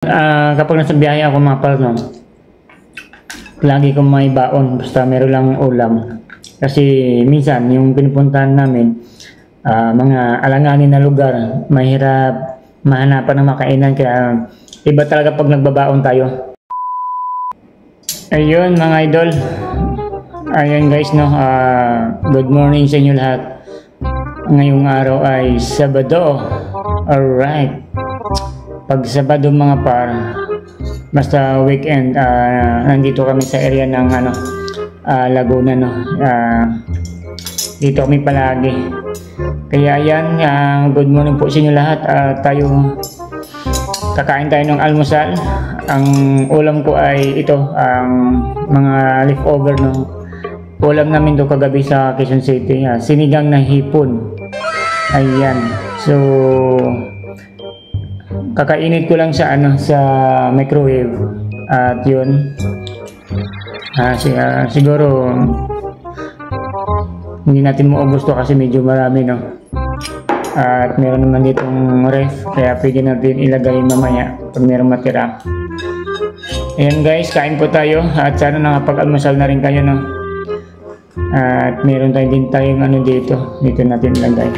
Kapag nasa biyahe ako mga pal, no, lagi kong may baon, basta meron lang ulam. Kasi minsan yung pinupuntahan namin, mga alanganin na lugar, mahirap mahanapan ng makainan, kaya iba talaga pag nagbabaon tayo. Ayun mga idol, ayun guys, no, good morning sa inyo lahat. Ngayong araw ay Sabado. Alright, pag Sabado mga par, basta weekend, nandito kami sa area ng Laguna, no. Dito kami palagi. Kaya yan, good morning po sa inyo lahat. Tayo kakain tayo ng almusal. Ang ulam ko ay ito, ang mga leftover, no. Ulam namin do kagabi sa Quezon City, sinigang na hipon. Ayan. So kakainit ko lang sa sa microwave, at yun, siguro hindi natin maubos to kasi medyo marami, no. At meron naman ditong ref, kaya pwede natin ilagay mamaya pag meron matira. Ayan guys, kain po tayo at sana nakapag-almusal na rin kayo, no. At meron tayo din tayong dito natin ilagay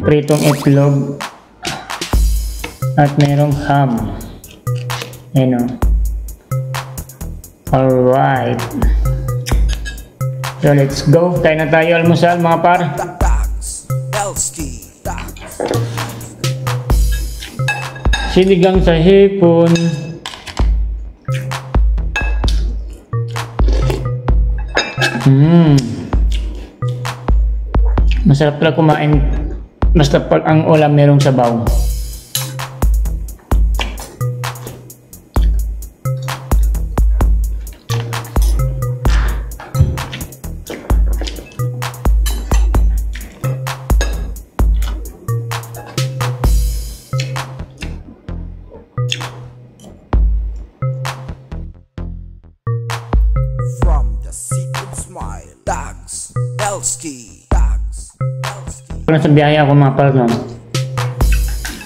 pritong itlog at merong ham. Ayan, o. Alright, so let's go, kain na tayo almusal mga par. Sinigang sa hipon. Masarap pala kumain basta pag ang ulam merong sabaw. Pag nasa biyahe ako mga pal, no,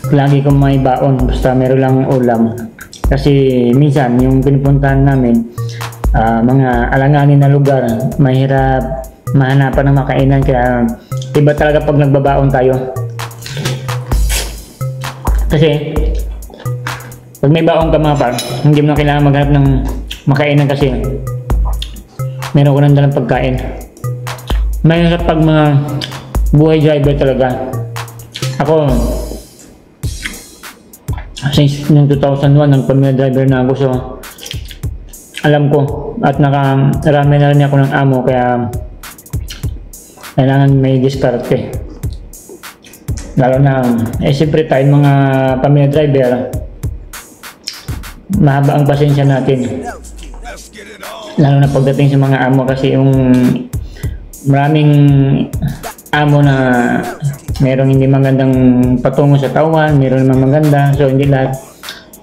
lagi kong may baon, basta meron lang ulam. Kasi minsan yung pinupuntahan namin, mga alanganin na lugar, mahirap mahanapan ng makainan, kaya iba talaga pag nagbabaon tayo. Kasi pag may baon ka mga par, hindi mo na kailangan maghanap ng makainan kasi meron ko nang dalang pagkain. Mahirap pag mga buhay driver talaga. Ako, since noong 2001, nagpamilya driver na ako, so alam ko at nakarami na rin ako ng amo, kaya kailangan may diskarte. Lalo na, siyempre tayo mga pamilya driver, mahaba ang pasensya natin. Lalo na pagdating sa mga amo, kasi yung maraming amo na merong hindi magandang patungo sa tawan, meron naman maganda, so hindi lahat,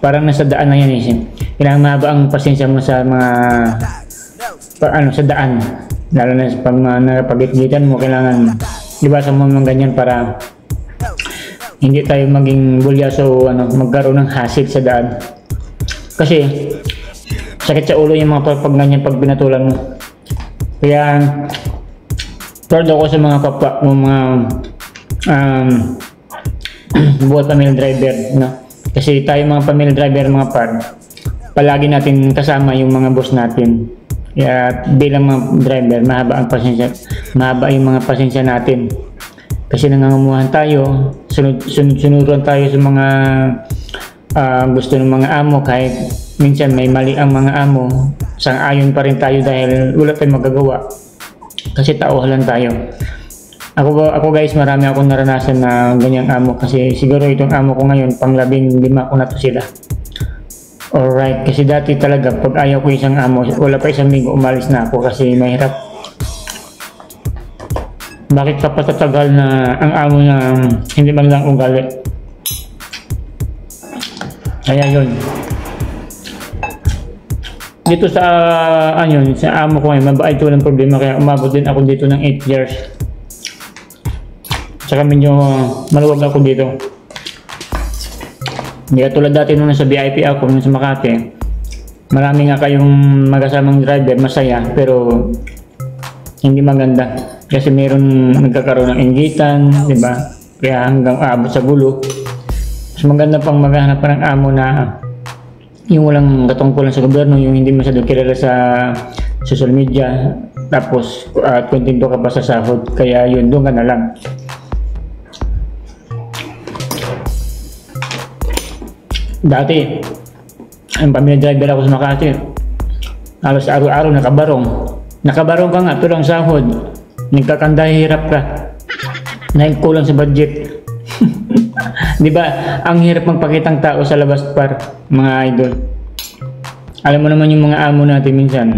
parang nasa daan na yan eh. Kailangan mahaba ang pasensya mo sa mga sa daan, lalo na pag napagitgitan mo, kailangan libasan mo mga ganyan para hindi tayo maging bulyaso, magkaroon ng hassle sa daan. Kasi sakit sa ulo yung mga pag ganyan pag pinatulan mo. Kaya proud ako sa mga kapwa mo, mga buhat pamilya driver, no? Kasi tayo mga pamilya driver mga par, palagi natin kasama yung mga boss natin. Kaya bilang mga driver, mahaba yung mga pasensya natin. Kasi nangangamuhan tayo, sunuran tayo sa mga gusto ng mga amo, kahit minsan may mali ang mga amo, sang-ayon pa rin tayo dahil wala tayong magagawa. Kasi tauhan lang tayo. Ako guys, marami akong naranasan na ganyang amo, kasi siguro itong amo ko ngayon, pang 15 ko na to sila. Alright, kasi dati talaga pag ayaw ko isang amo, wala pa isang linggo umalis na ako kasi mahirap. Bakit ka patatagal na ang amo na hindi man lang ugali? Kaya yun. Dito sa sa amo ko ngayon, mabait, walang problema, kaya umabot din ako dito ng 8 years. Saka medyo maluwag ako dito. Hindi katulad dati nung nasa VIP ako, nung sa Makati. Marami nga kayong magkasamang driver, masaya, pero hindi maganda. Kasi meron nagkakaroon ng inggitan, di ba? Kaya hanggang aabot sa gulo. Mas maganda pang maghanap pa ng amo na yung walang katungkulan sa gobyerno, yung hindi masyadong kilala sa social media, tapos kontento ka pa sa sahod. Kaya yun, doon ka na lang. Dati, ang pamilya driver ako sa Makati, halos araw-araw nakabarong ka nga, tulang sahod, nagkakandahe, hirap ka dahil kulang sa budget. Di ba, ang hirap magpakitang tao sa labas, par, mga idol. Alam mo naman yung mga amo natin minsan,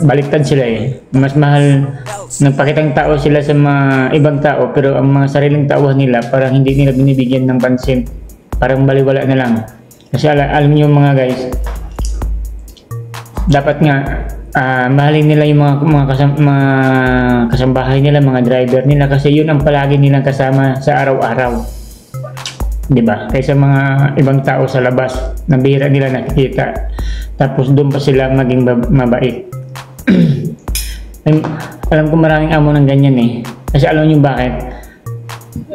baliktad sila eh. Mas mahal nagpakitang tao sila sa mga ibang tao, pero ang mga sariling tauhan nila parang hindi nila binibigyan ng pansin, parang baliwala na lang. Kasi alam niyo mga guys, dapat nga mahalin nila yung mga kasambahay nila, mga driver nila, kasi yun ang palagi nilang kasama sa araw-araw, di ba? Kaysa mga ibang tao sa labas na bihira nila nakikita, tapos doon pa sila maging mabait. Alam ko maraming amo ng ganyan eh, kasi alam niyo bakit?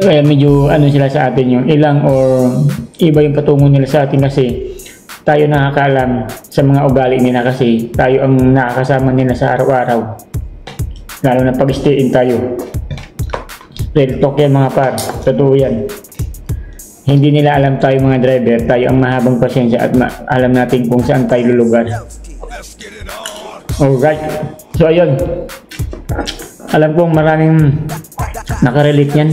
Kaya medyo ano sila sa atin, yung ilang or iba yung patungo nila sa atin, kasi tayo nakakaalam sa mga ugali nila, kasi tayo ang nakakasama nila sa araw-araw, lalo na pag-stayin tayo. Real talk yan mga par, totoo yan. Hindi nila alam tayo mga driver, tayo ang mahabang pasensya at alam natin kung saan tayo lulugar. Alright, so ayun, alam kong maraming nakarelate yan.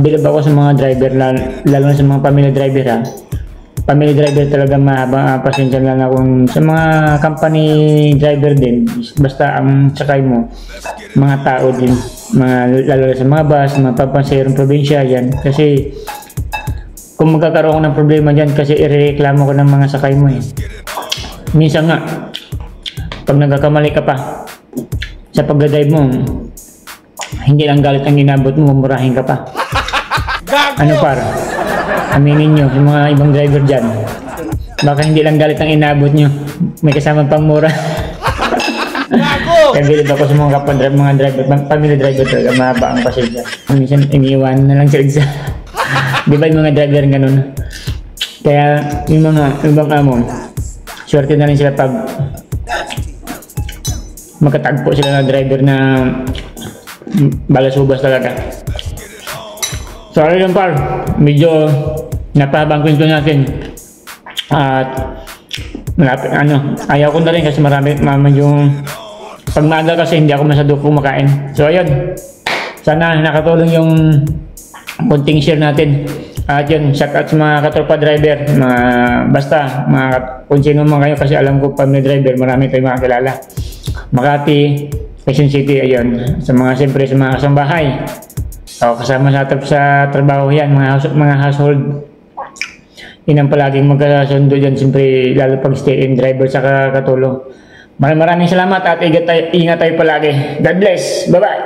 Bilib ako sa mga driver, lalo na sa mga pamilya driver ha. Family driver talaga mahabang pasensya lang kung sa mga company driver din, basta ang sakay mo mga tao din, lalo sa mga bus, mga papansayerong probinsya yan. Kasi kung magkakaroon ng problema dyan, kasi irereklamo ko ng mga sakay mo eh. Minsan nga, pag nagkakamali ka pa sa pagdadrive mo, hindi lang galit ang inabot mo, mumurahin ka pa. Ano par? Aminin nyo, yung mga ibang driver dyan, baka hindi lang galit ang inabot nyo, may kasama pang mura. Kaya bilib ako sa mga driver, family driver talaga, mahaba ang pasensya. Minsan iniiwan na lang sila isa. Di ba yung mga driver ganun? Kaya yung mga ibang amo, swerte na rin sila pag magkatagpo sila ng driver na balasubas talaga. Sorry lang par, medyo napahabang kwento natin at malapit, ayaw ko na rin kasi marami yung pag maaga kasi hindi ako masyado kumakain. So ayun, sana nakatulong yung konting share natin. At yun, shout out sa mga katropa driver, basta kung sino man kayo, kasi alam ko family driver, marami tayong mga kilala. Makati, Quezon City, ayun, siyempre sa mga kasambahay. So, kasama sa trabaho yan, mga household. Yun ang palaging magkasundo dyan, siyempre, lalo pag stay-in driver sa katulong. Maraming salamat at ingat tayo palagi. God bless. Bye-bye.